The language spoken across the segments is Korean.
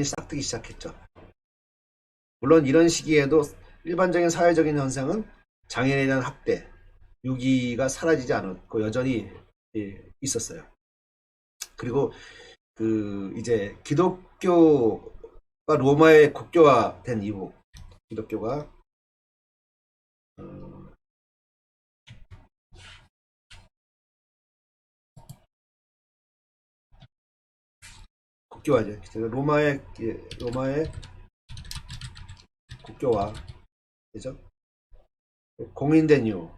싹트기 시작했죠. 물론 이런 시기에도 일반적인 사회적인 현상은 장애인에 대한 학대, 유기가 사라지지 않았고 여전히 있었어요. 그리고 이제 기독교가 로마의 국교화된 이후 기독교가 어, 국교화죠. 로마의 국교화 되죠. 공인된 이후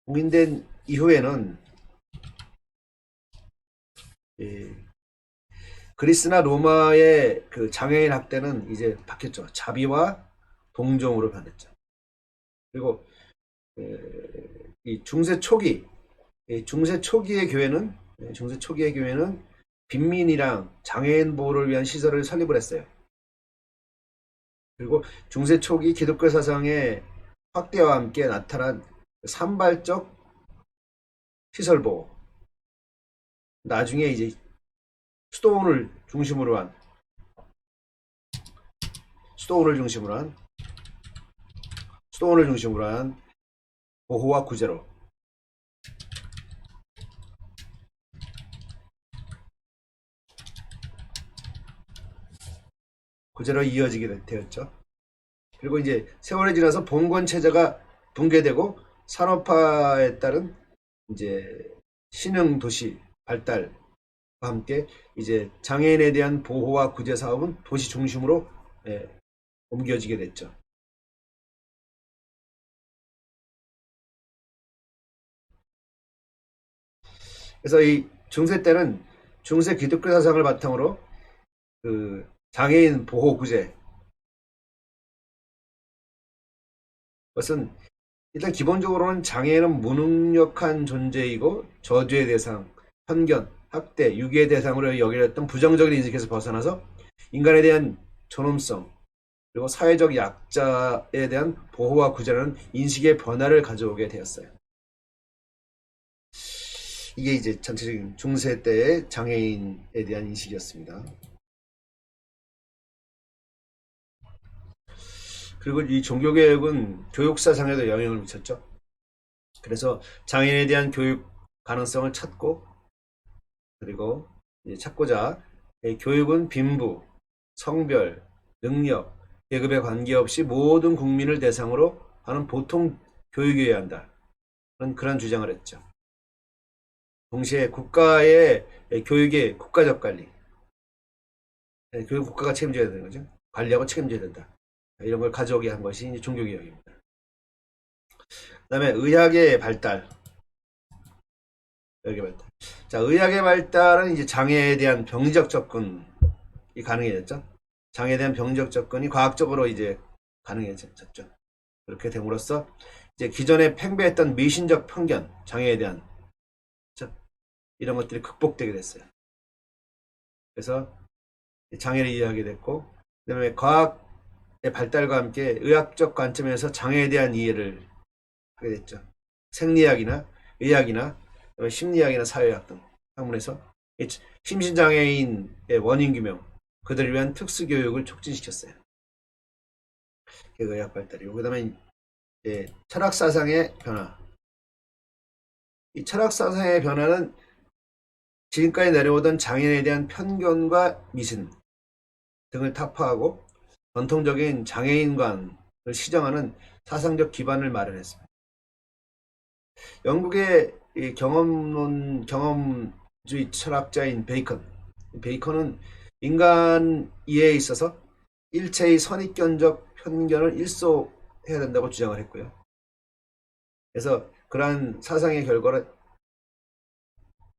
공인된 이후에는 그리스나 로마의 그 장애인 학대는 이제 바뀌었죠. 자비와 동정으로 변했죠. 그리고 이 중세 초기의 교회는 빈민이랑 장애인 보호를 위한 시설을 설립을 했어요. 그리고 중세 초기 기독교 사상의 확대와 함께 나타난 산발적 시설 보호. 나중에 이제 수도원을 중심으로 한 수도원을 중심으로 한 보호와 구제로 이어지게 되었죠. 그리고 이제 세월이 지나서 봉건 체제가 붕괴되고 산업화에 따른 이제 신흥 도시 발달과 함께 이제 장애인에 대한 보호와 구제 사업은 도시 중심으로 옮겨지게 됐죠. 그래서 이 중세 때는 중세 기독교 사상을 바탕으로 그 장애인 보호 구제, 그것은 일단 기본적으로는 장애인은 무능력한 존재이고 저주의 대상, 편견, 학대, 유기의 대상으로 여겨졌던 부정적인 인식에서 벗어나서 인간에 대한 존엄성, 그리고 사회적 약자에 대한 보호와 구제라는 인식의 변화를 가져오게 되었어요. 이게 이제 전체적인 중세 때의 장애인에 대한 인식이었습니다. 그리고 이 종교개혁은 교육사상에도 영향을 미쳤죠. 그래서 장애인에 대한 교육 가능성을 찾고, 그리고 찾고자 교육은 빈부, 성별, 능력, 계급에 관계없이 모든 국민을 대상으로 하는 보통 교육이어야 한다. 그런 주장을 했죠. 동시에 국가의 교육의 국가적 관리, 교육 국가가 책임져야 되는 거죠. 관리하고 책임져야 된다. 이런 걸 가져오게 한 것이 이제 종교개혁입니다. 그 다음에 의학의 발달. 자, 의학의 발달은 이제 장애에 대한 병리적 접근이 가능해졌죠. 장애에 대한 병리적 접근이 과학적으로 이제 가능해졌죠. 그렇게 됨으로써 이제 기존에 팽배했던 미신적 편견, 장애에 대한 이런 것들이 극복되게 됐어요. 그래서 장애를 이해하게 됐고, 그다음에 과학의 발달과 함께 의학적 관점에서 장애에 대한 이해를 하게 됐죠. 생리학이나 의학이나 심리학이나 사회학 등 학문에서 심신장애인의 원인 규명, 그들을 위한 특수교육을 촉진시켰어요. 의학 발달이고, 그 다음에 철학사상의 변화. 이 철학사상의 변화는 지금까지 내려오던 장애인에 대한 편견과 미신 등을 타파하고 전통적인 장애인관을 시정하는 사상적 기반을 마련했습니다. 영국의 경험주의 철학자인 베이컨은 인간 이해에 있어서 일체의 선입견적 편견을 일소해야 된다고 주장을 했고요. 그래서 그러한 사상의 결과로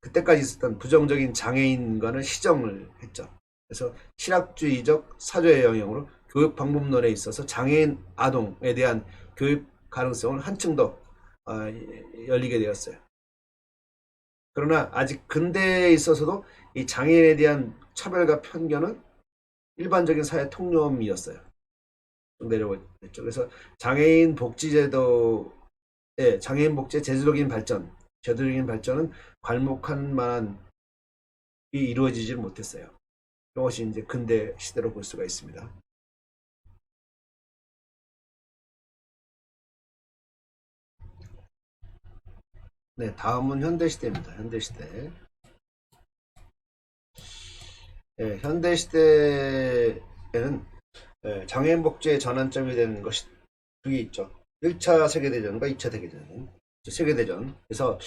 그때까지 있었던 부정적인 장애인관을 시정을 했죠. 그래서 실학주의적 사조의 영향으로 교육 방법론에 있어서 장애인 아동에 대한 교육 가능성을 한층 더 열리게 되었어요. 그러나 아직 근대에 있어서도 이 장애인에 대한 차별과 편견은 일반적인 사회 통념이었어요. 내려오죠. 그래서 장애인 복지제도의 장애인 복지의 제도적인 발전은 괄목한 만한 이루어지지 못했어요. 이것이 이제 근대 시대로 볼 수가 있습니다. 네, 다음은 현대 시대입니다. 현대 시대. 네, 현대 시대에는 장애인 복지의 전환점이 되는 것이 두 개 있죠. 1차 세계대전과 2차 세계대전. 세계대전. 그래서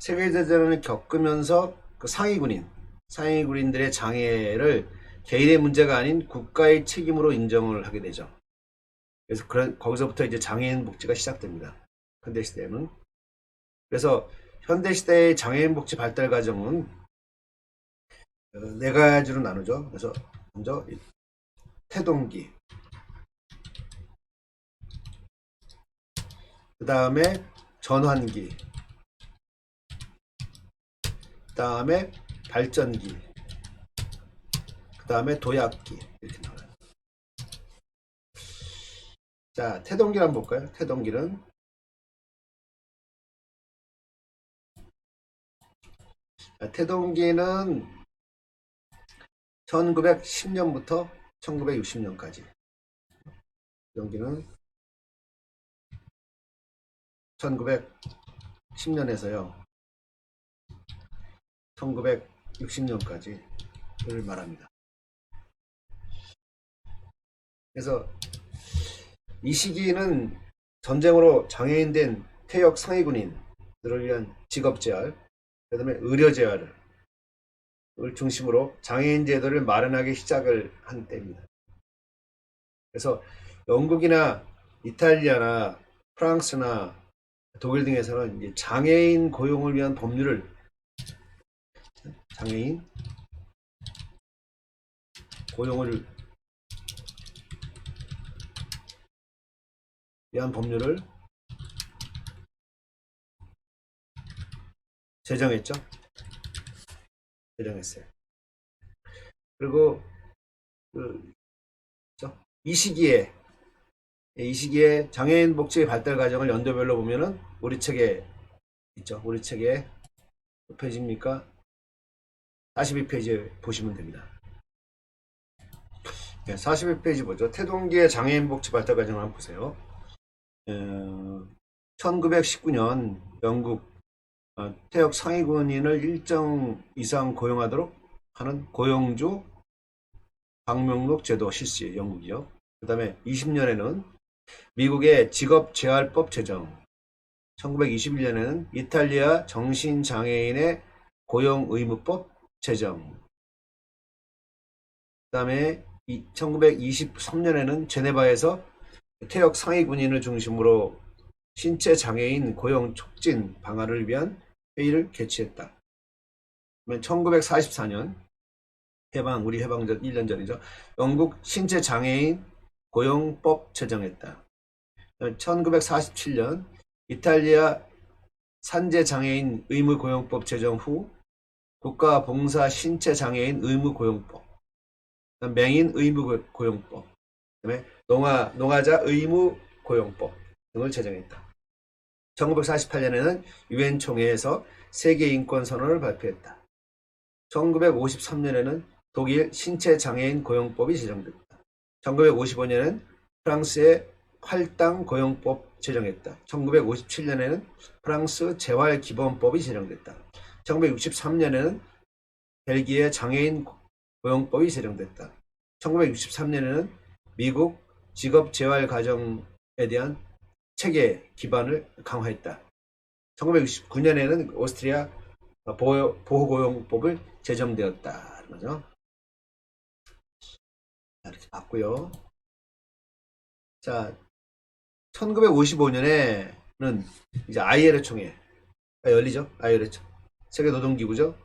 세계대전을 겪으면서 그 상위군인들의 장애를 개인의 문제가 아닌 국가의 책임으로 인정을 하게 되죠. 그래서 거기서부터 이제 장애인 복지가 시작됩니다. 현대 시대에는. 그래서 현대 시대의 장애인 복지 발달 과정은 네 가지로 나누죠. 그래서 먼저 태동기, 그 다음에 전환기, 그 다음에 발전기, 그 다음에 도약기, 이렇게 나와요. 자, 태동기를 한번 볼까요? 태동기는 1910년부터 1960년까지. 태동기는 1910년에서요 1960년까지를 말합니다. 그래서 이 시기는 전쟁으로 장애인된 퇴역 상위군인들을 위한 직업재활, 그 다음에 의료재활을 중심으로 장애인 제도를 마련하기 시작을 한 때입니다. 그래서 영국이나 이탈리아나 프랑스나 독일 등에서는 이제 장애인 고용을 위한 법률을 제정했어요. 그리고 이 시기에 장애인 복지 발달 과정을 연도별로 보면은 우리 책에 있죠. 우리 책에 몇 페이지입니까? 42페이지 보시면 됩니다. 42페이지 보죠. 태동기의 장애인 복지 발달 과정을 한번 보세요. 1919년 영국 퇴역 상위군인을 일정 이상 고용하도록 하는 고용주 방명록 제도 실시, 영국이요. 그 다음에 20년에는 미국의 직업재활법 제정, 1921년에는 이탈리아 정신장애인의 고용의무법 제정, 그 다음에 1923년에는 제네바에서 퇴역 상위군인을 중심으로 신체장애인 고용 촉진 방안을 위한 회의를 개최했다. 1944년 우리 해방 전 1년 전이죠. 영국 신체장애인 고용법 제정했다. 1947년 이탈리아 산재장애인 의무고용법 제정 후 국가봉사 신체장애인 의무고용법, 맹인 의무고용법, 그다음에 농아자 의무고용법 등을 제정했다. 1948년에는 유엔 총회에서 세계인권선언을 발표했다. 1953년에는 독일 신체장애인 고용법이 제정됐다. 1955년에는 프랑스의 활당 고용법 제정했다. 1957년에는 프랑스 재활기본법이 제정됐다. 1963년에는 벨기에 장애인 고용법이 제정됐다. 1963년에는 미국 직업재활가정에 대한 체계 기반을 강화했다. 1969년에는 오스트리아 보호고용법을 제정되었다. 거죠. 이렇게 봤고요. 자, 1955년에는 이제 ILO 총회가 열리죠. ILO 세계 노동기구죠.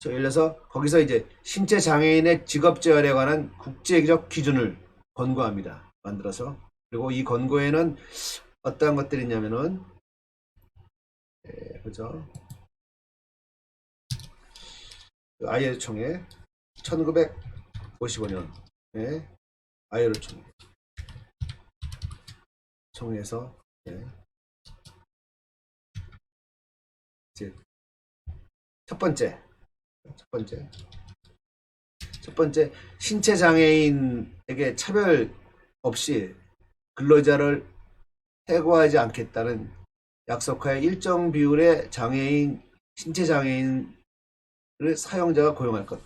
열려서 거기서 이제 신체 장애인의 직업재활에 관한 국제적 기준을 권고합니다. 만들어서. 그리고 이 권고에는 어떠한 것들이 있냐면은 그죠? ILO 총회 1955년에 ILO 총회에서 이제 첫 번째 첫 번째, 신체 장애인에게 차별 없이 근로자를 해고하지 않겠다는 약속하에 일정 비율의 신체 장애인을 사용자가 고용할 것.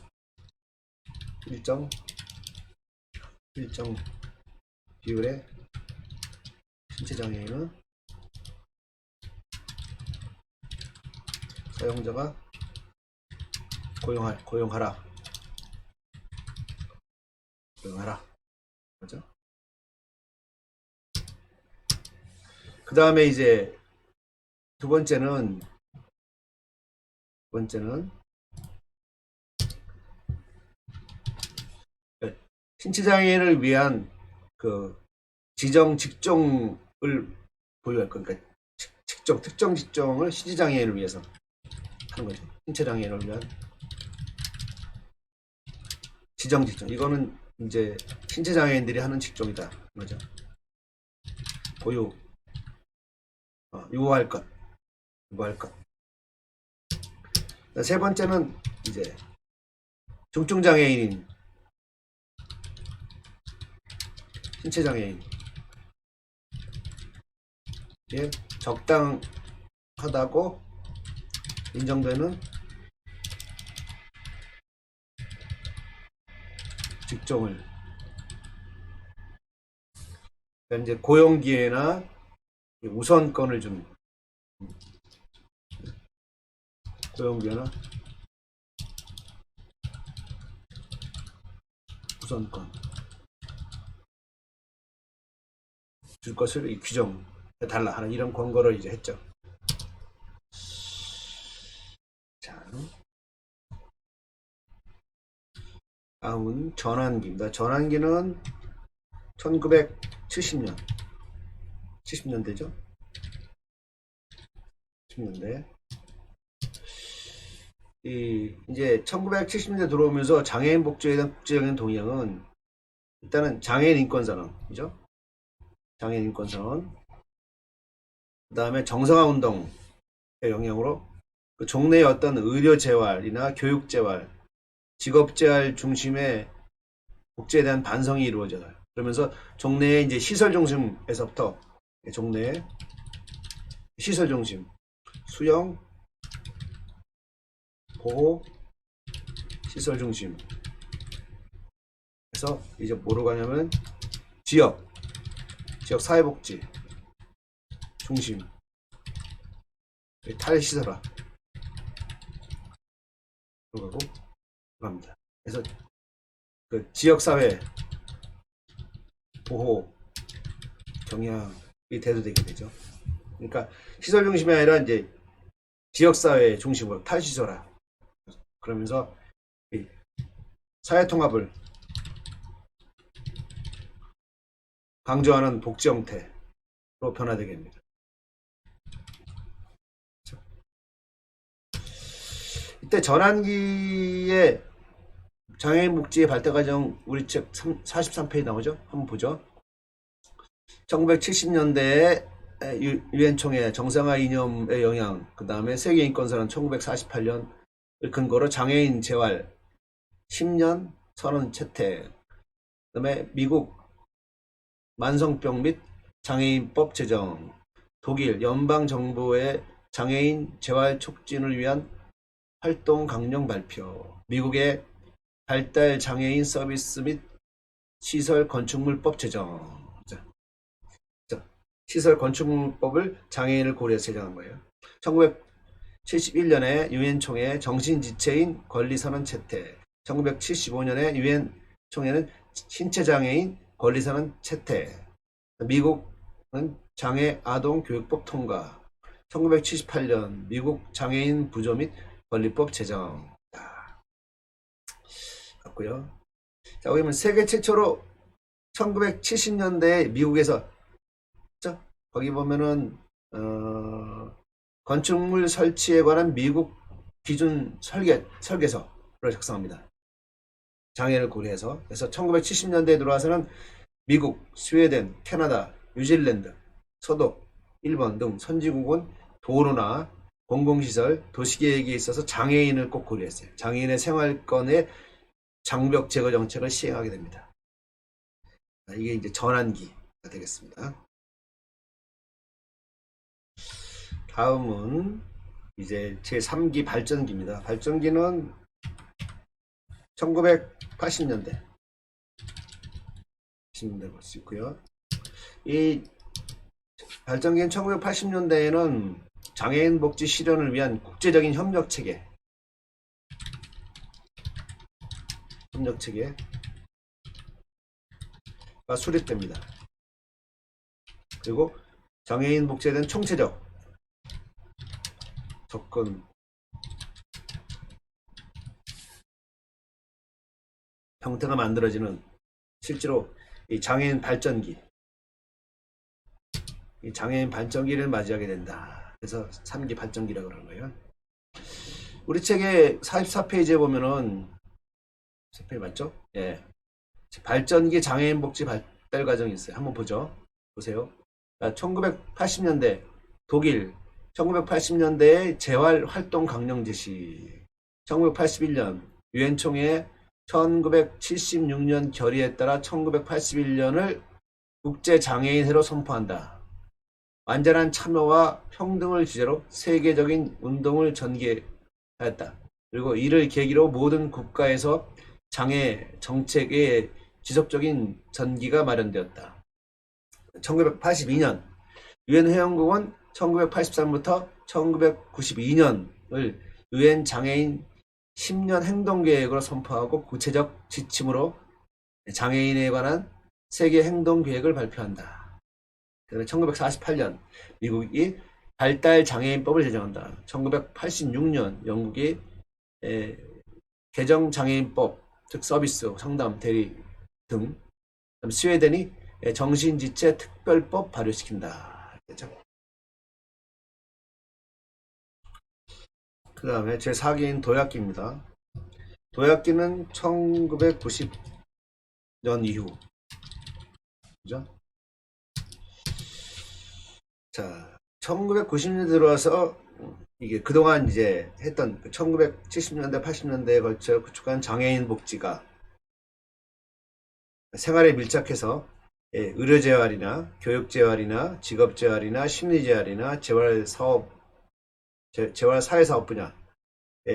일정 비율의 신체 장애인은 사용자가 고용하라. 그죠? 그 다음에 이제 두 번째는 신체 장애인을 위한 그 지정 직종을 보유할 것. 그러니까 특정 직종을 신체 장애인을 위해서 하는 거죠. 신체 장애인을 위한 지정 직종. 이거는 이제 신체 장애인들이 하는 직종이다. 그죠? 유보할 것. 세 번째는 이제 중증 장애인인 신체 장애인 적당하다고 인정되는 직종을, 그러니까 이제 고용 기회나 우선권을 준 우선권 줄 것을 규정해 달라 하는 이런 권고를 이제 했죠. 자, 다음은 전환기입니다. 전환기는 70년대죠. 70년대. 이제 1970년대 들어오면서 장애인 복지에 대한 국제적인 동향은 일단은 장애인 인권선언이죠. 장애인 인권선언. 그 다음에 정상화 운동의 영향으로 그 종래의 어떤 의료 재활이나 교육 재활, 직업 재활 중심의 복지에 대한 반성이 이루어져요. 그러면서 종래의 이제 시설 중심에서부터 종래의 시설 중심, 수영, 보호, 시설 중심. 그래서 이제 뭐로 가냐면 지역 사회복지 중심, 탈시설화 들어가고 갑니다. 그래서 그 지역사회 보호 경향이 대두되게 되죠. 그러니까 시설 중심이 아니라 이제 지역사회 중심으로 탈시설화. 그러면서 사회통합을 강조하는 복지 형태로 변화되게 됩니다. 이때 전환기의 장애인 복지의 발달 과정 우리 책 43페이지 나오죠? 한번 보죠. 1970년대에 유엔 총회 정상화 이념의 영향, 그 다음에 세계인권선언 1948년을 근거로 장애인 재활 10년 선언 채택, 그 다음에 미국 만성병 및 장애인법 제정, 독일 연방정부의 장애인 재활 촉진을 위한 활동 강령 발표, 미국의 발달 장애인 서비스 및 시설 건축물법 제정. 시설 건축물법을 장애인을 고려해서 제정한 거예요. 1971년에 유엔 총회 정신지체인 권리선언 채택, 1975년에 유엔 총회는 신체장애인 권리선언 채택, 미국은 장애 아동 교육법 통과, 1978년 미국 장애인 부조 및 권리법 제정. 같고요. 자, 여기 보면 세계 최초로 1970년대에 미국에서 거기 보면은 건축물 설치에 관한 미국 기준 설계서를 작성합니다. 장애를 고려해서. 그래서 1970년대에 들어와서는 미국, 스웨덴, 캐나다, 뉴질랜드, 서독, 일본 등 선진국은 도로나 공공시설, 도시계획에 있어서 장애인을 꼭 고려했어요. 장애인의 생활권에 장벽 제거 정책을 시행하게 됩니다. 이게 이제 전환기가 되겠습니다. 다음은 이제 제3기 발전기입니다. 발전기는 1980년대 볼 수 있고요. 이 발전기는 1980년대에는 장애인 복지 실현을 위한 국제적인 협력체계가 수립됩니다. 그리고 장애인 복지에 대한 총체적 접근 형태가 만들어지는 실제로 이 장애인 발전기를 맞이하게 된다. 그래서 3기 발전기라고 그러는 거예요. 우리 책의 44페이지에 보면은 4페이지 맞죠? 예. 발전기 장애인 복지 발달 과정이 있어요. 한번 보세요. 1980년대 독일, 1980년대의 재활 활동 강령 제시, 1981년 유엔 총회 1976년 결의에 따라 1981년을 국제 장애인 해로 선포한다. 완전한 참여와 평등을 주제로 세계적인 운동을 전개하였다. 그리고 이를 계기로 모든 국가에서 장애 정책의 지속적인 전기가 마련되었다. 1982년 유엔 회원국은 1983부터 1992년을 유엔 장애인 10년 행동계획으로 선포하고 구체적 지침으로 장애인에 관한 세계 행동계획을 발표한다. 그다음에 1948년 미국이 발달 장애인법을 제정한다. 1986년 영국이 개정 장애인법, 즉 서비스, 상담, 대리 등, 스웨덴이 정신지체 특별법 발효시킨다. 그 다음에 제4기인 도약기입니다. 도약기는 1990년 이후, 그죠? 자, 1990년대 들어와서 이게 그동안 이제 했던 1970년대, 80년대에 걸쳐 구축한 장애인 복지가 생활에 밀착해서 의료재활이나 교육재활이나 직업재활이나 심리재활이나 재활사회사업 분야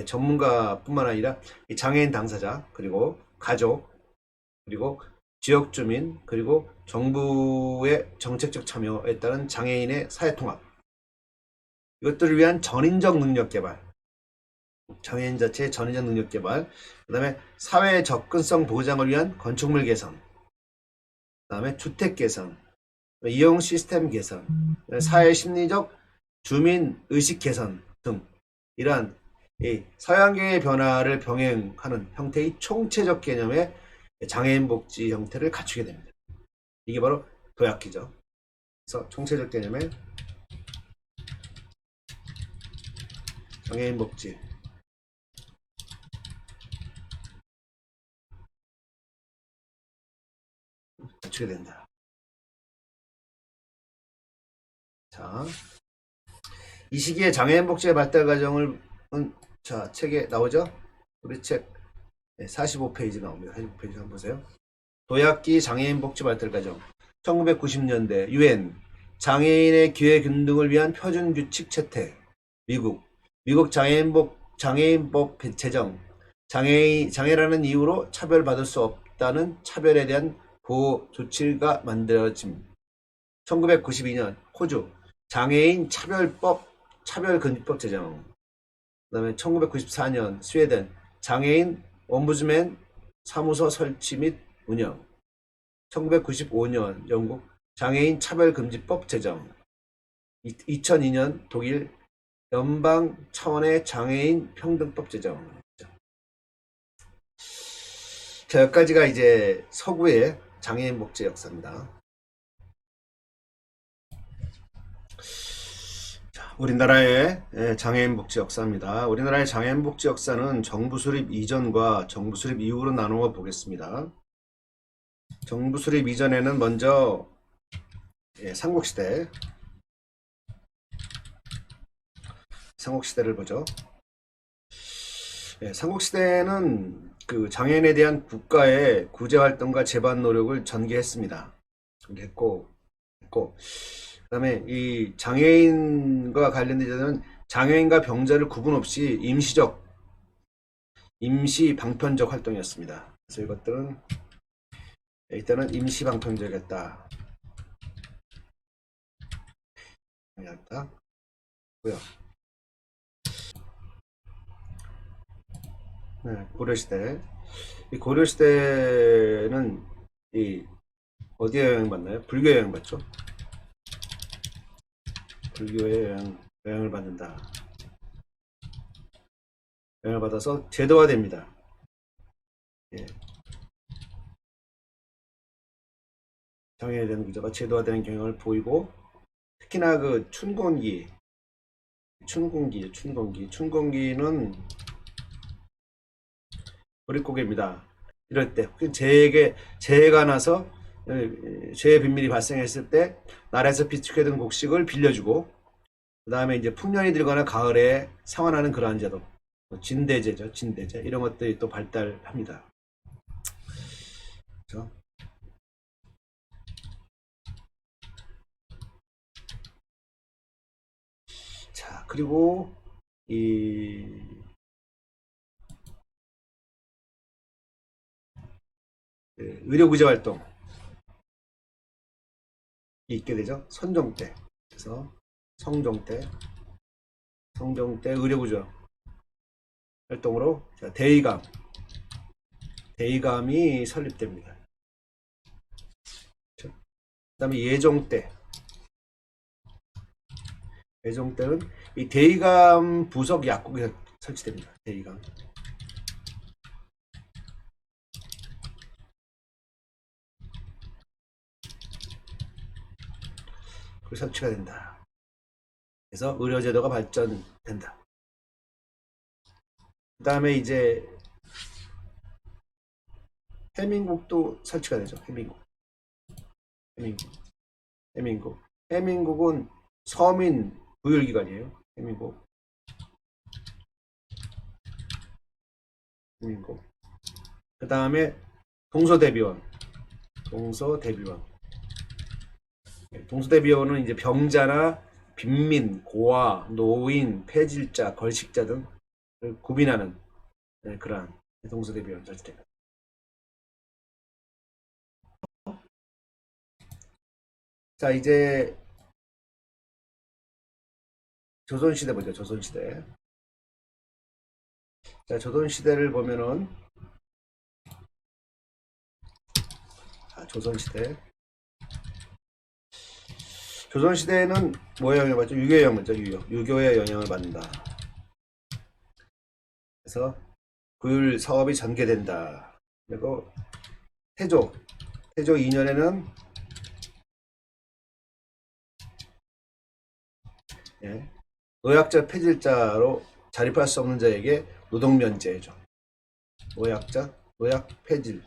전문가뿐만 아니라 장애인 당사자, 그리고 가족, 그리고 지역주민, 그리고 정부의 정책적 참여에 따른 장애인의 사회통합, 이것들을 위한 전인적 능력 개발, 장애인 자체의 전인적 능력 개발, 그 다음에 사회 접근성 보장을 위한 건축물 개선, 그 다음에 주택 개선, 이용 시스템 개선, 사회 심리적 주민 의식 개선 등 이러한 사회환경의 변화를 병행하는 형태의 총체적 개념의 장애인 복지 형태를 갖추게 됩니다. 이게 바로 도약기죠. 그래서 총체적 개념의 장애인 복지 갖추게 된다. 자, 이 시기에 장애인 복지의 발달 과정을 자, 책에 나오죠? 우리 책 45페이지 나옵니다. 45페이지 한번 보세요. 도약기 장애인 복지 발달 과정. 1990년대 유엔 장애인의 기회 균등을 위한 표준 규칙 채택. 미국 장애인법 제정. 장애라는 이유로 차별받을 수 없다는 차별에 대한 보호 조치가 만들어짐. 1992년 호주 장애인 차별금지법 제정. 그 다음에 1994년 스웨덴 장애인 옴부즈맨 사무소 설치 및 운영. 1995년 영국 장애인 차별금지법 제정. 2002년 독일 연방 차원의 장애인 평등법 제정. 자, 여기까지가 이제 서구의 장애인 복지 역사입니다. 우리나라의 장애인 복지 역사입니다. 우리나라의 장애인 복지 역사는 정부 수립 이전과 정부 수립 이후로 나누어 보겠습니다. 정부 수립 이전에는 먼저 삼국시대를 보죠. 삼국시대는 그 장애인에 대한 국가의 구제 활동과 재반 노력을 전개했습니다. 전개했고, 그다음에 이 장애인과 관련된 장애인과 병자를 구분 없이 임시 방편적 활동이었습니다. 그래서 이것들은 일단은 임시 방편적이었다. 고요. 네, 고려시대. 이 고려시대는 이 어디에 영향받나요? 불교에 영향받죠. 불교에 영향을 받는다. 영향을 받아서 제도화됩니다. 예. 장애에 대한 구조가 제도화되는 경향을 보이고, 특히나 그 춘공기는 보릿고개입니다. 이럴 때 재해가 나서 재해 빈민이 발생했을 때 나라에서 비축해둔 곡식을 빌려주고, 그 다음에 이제 풍년이 들거나 가을에 상환하는 그러한 제도, 진대제죠. 진대제 이런 것들이 또 발달합니다. 그렇죠? 자, 그리고 이 의료구제 활동이 있게 되죠. 선종 때. 그래서 성종 때 의료구조 활동으로 대의감이 설립됩니다. 그 다음에 예종 때는 이 대의감 부속 약국이 설치됩니다. 대의감. 그 설치가 된다. 그래서 의료제도가 발전된다. 그 다음에 이제 해민국도 설치가 되죠. 해민국은 서민 부율기관이에요. 해민국. 그 다음에 동서대비원. 동서대비원은 이제 병자나 빈민, 고아, 노인, 폐질자, 걸식자 등을 구빈하는 그러한 동서대비원 설치됩니다. 자, 이제 조선시대 보죠. 조선시대. 자, 조선시대를 보면은 조선시대에는 뭐에 영향을 받죠? 유교에 영향을 받죠. 유교의 영향을 받는다. 그래서 구율 사업이 전개된다. 그리고 태조 2년에는 노약자 폐질자로 자립할 수 없는 자에게 노동면제죠. 노약 폐질